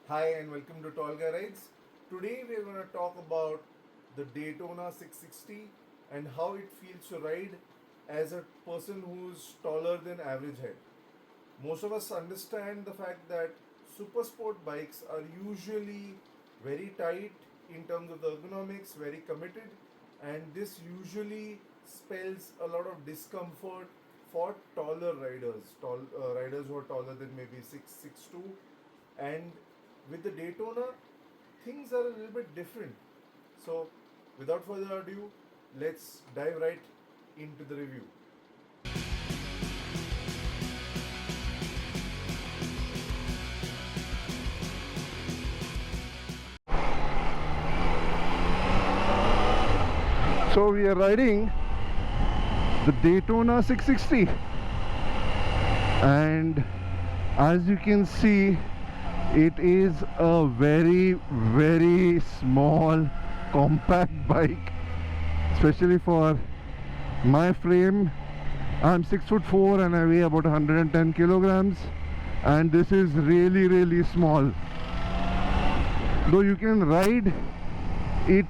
Hi and welcome to Tall Guy Rides. Today we are going to talk about the Daytona 660 and how it feels to ride as a person who's taller than average height. Most of us understand the fact that supersport bikes are usually very tight in terms of the ergonomics, very committed, and this usually spells a lot of discomfort for taller riders, riders who are taller than maybe 6'2", and with the Daytona, things are a little bit different. So, without further ado, let's dive right into the review. So we are riding the Daytona 660, and as you can see, it is a very small compact bike, especially for my frame. I'm 6'4" and I weigh about 110 kilograms, and this is really small. Though you can ride it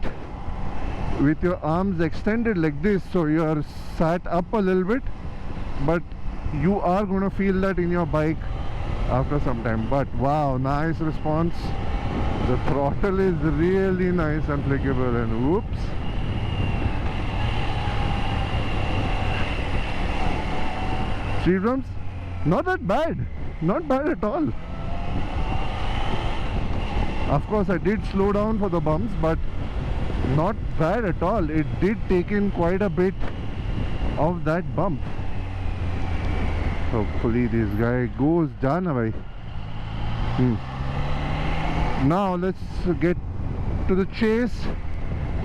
with your arms extended like this, so you are sat up a little bit, but you are going to feel that in your bike after some time. But wow, nice response. The throttle is really nice and flexible, and whoops, speed bumps, not that bad, not bad at all. Of course I did slow down for the bumps, but not bad at all. It did take in quite a bit of that bump. Hopefully this guy goes down away. Now let's get to the chase.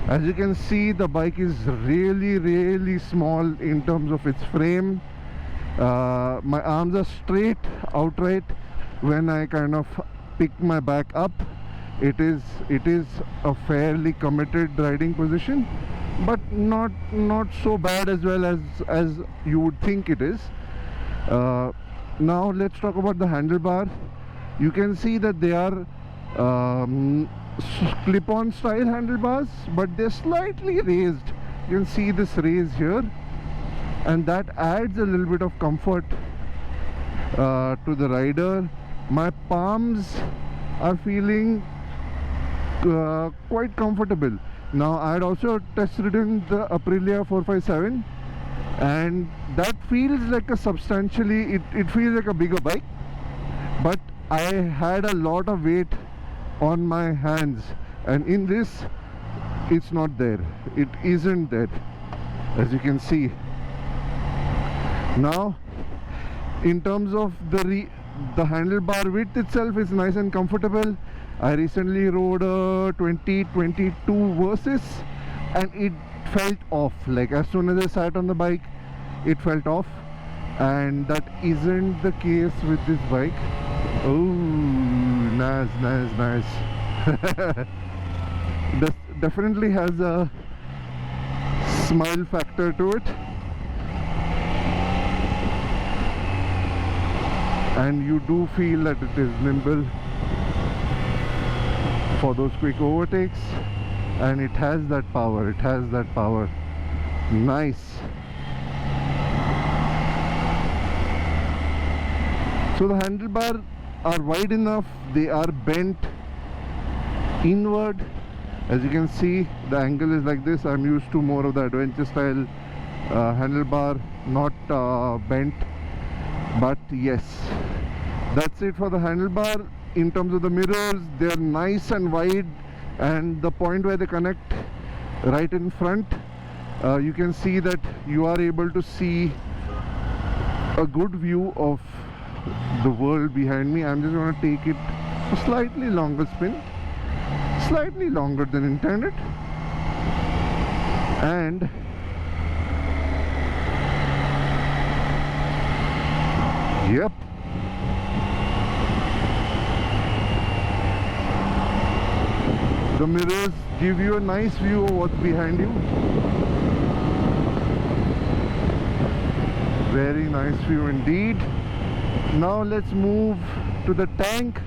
As you can see, the bike is really small in terms of its frame. My arms are straight outright when I kind of pick my back up. It is a fairly committed riding position, but not so bad as well as you would think it is. Now let's talk about the handlebar. You can see that they are clip-on style handlebars, but they're slightly raised. You can see this raise here, and that adds a little bit of comfort to the rider. My palms are feeling quite comfortable. Now I had also test ridden the Aprilia 457, and that feels like a substantially, it feels like a bigger bike, but I had a lot of weight on my hands, and in this it's not there, it isn't there, as you can see. Now in terms of the handlebar width itself is nice and comfortable. I recently rode a 2022 Versus, and it felt off. Like as soon as I sat on the bike, it felt off, and that isn't the case with this bike. Oh, nice. This definitely has a smile factor to it, and you do feel that it is nimble for those quick overtakes, and it has that power. Nice. So the handlebar are wide enough, they are bent inward. As you can see, the angle is like this. I'm used to more of the adventure style handlebar, not bent. But yes, that's it for the handlebar. In terms of the mirrors, they're nice and wide, and the point where they connect right in front, you can see that you are able to see a good view of the world behind me. I'm just going to take it a slightly longer spin, slightly longer than intended, and yep, the mirrors give you a nice view of what's behind you. Very nice view indeed. Now let's move to the tank.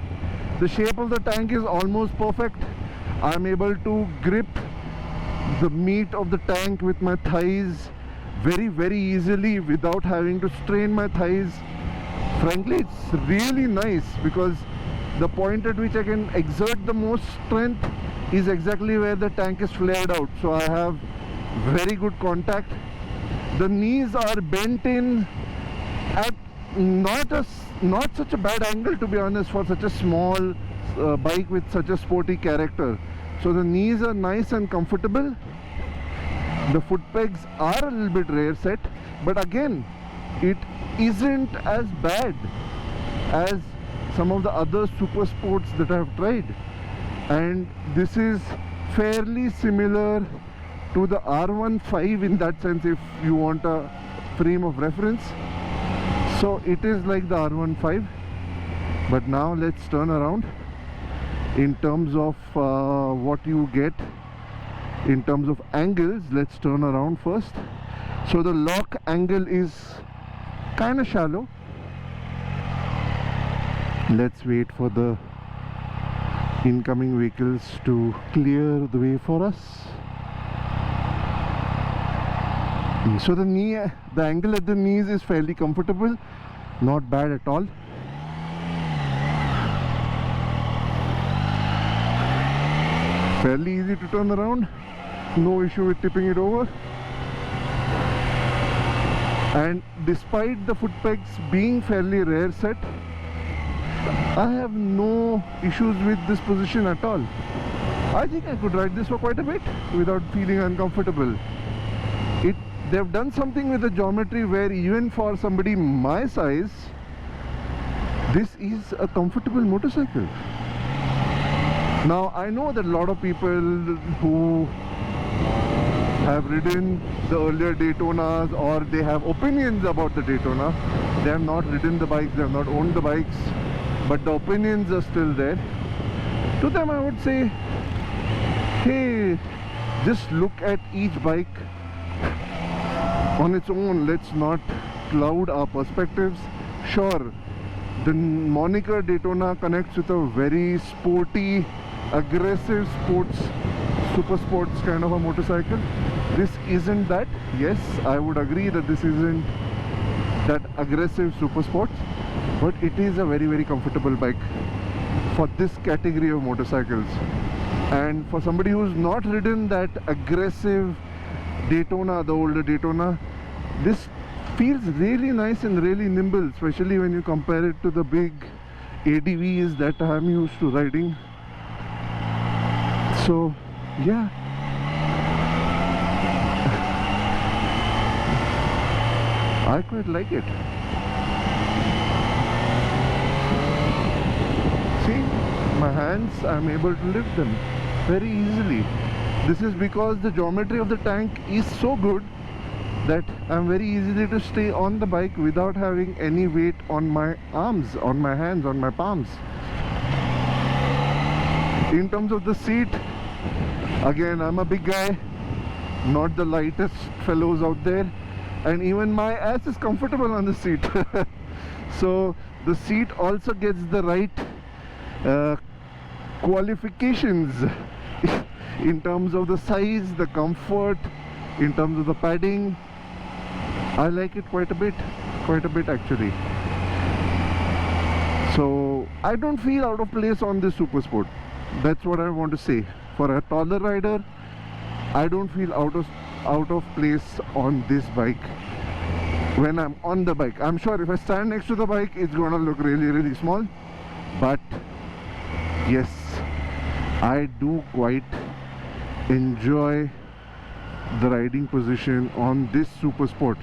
The shape of the tank is almost perfect. I'm able to grip the meat of the tank with my thighs very easily without having to strain my thighs. Frankly, it's really nice because the point at which I can exert the most strength is exactly where the tank is flared out, so I have very good contact. The knees are bent in at not such a bad angle, to be honest, for such a small bike with such a sporty character. So the knees are nice and comfortable. The foot pegs are a little bit rear set, but again, it isn't as bad as some of the other super sports that I have tried, and this is fairly similar to the R15 in that sense, if you want a frame of reference. So it is like the R15, but now let's turn around. In terms of what you get in terms of angles, let's turn around first. So the lock angle is kind of shallow. Let's wait for the incoming vehicles to clear the way for us. So the angle at the knees is fairly comfortable, not bad at all. Fairly easy to turn around, no issue with tipping it over. And despite the foot pegs being fairly rear set, I have no issues with this position at all. I think I could ride this for quite a bit without feeling uncomfortable. They've done something with the geometry where even for somebody my size, this is a comfortable motorcycle. Now I know that a lot of people who have ridden the earlier Daytonas, or they have opinions about the Daytona. They have not ridden the bikes, they have not owned the bikes, but the opinions are still there. To them I would say, hey, just look at each bike on its own. Let's not cloud our perspectives. Sure, the moniker Daytona connects with a very sporty, aggressive super sports kind of a motorcycle. This isn't that. Yes, I would agree that this isn't that aggressive super sports, but it is a very comfortable bike for this category of motorcycles. And for somebody who's not ridden that aggressive Daytona, the older Daytona, this feels really nice and really nimble, especially when you compare it to the big ADVs that I'm used to riding. So yeah, I quite like it. See, my hands, I'm able to lift them very easily. This is because the geometry of the tank is so good that I'm very easily to stay on the bike without having any weight on my arms, on my hands, on my palms. In terms of the seat, again, I'm a big guy, not the lightest fellows out there, and even my ass is comfortable on the seat. So the seat also gets the right qualifications in terms of the size, the comfort, in terms of the padding. I like it quite a bit actually. So I don't feel out of place on this Supersport. That's what I want to say. For a taller rider, I don't feel out of place on this bike when I'm on the bike. I'm sure if I stand next to the bike, it's gonna look really small, but yes, I do quite enjoy the riding position on this Supersport.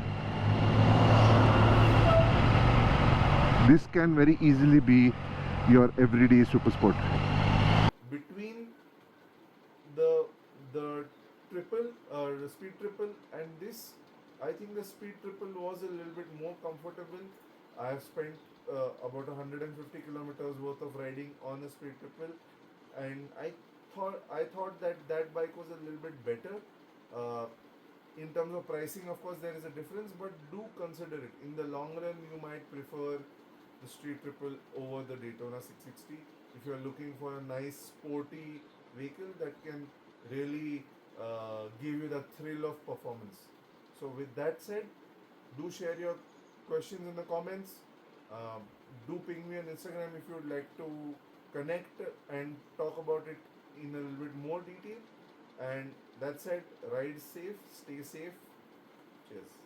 This can very easily be your everyday Supersport. Between the triple or the speed triple and this, I think the speed triple was a little bit more comfortable. I have spent about 150 kilometers worth of riding on a speed triple, and I thought that bike was a little bit better. In terms of pricing, of course, there is a difference, but do consider it. In the long run, you might prefer the street triple over the Daytona 660. if you're looking for a nice sporty vehicle that can really give you the thrill of performance. So with that said, do share your questions in the comments. Um, do ping me on Instagram if you would like to connect and talk about it in a little bit more detail. And that said, ride safe, stay safe. Cheers.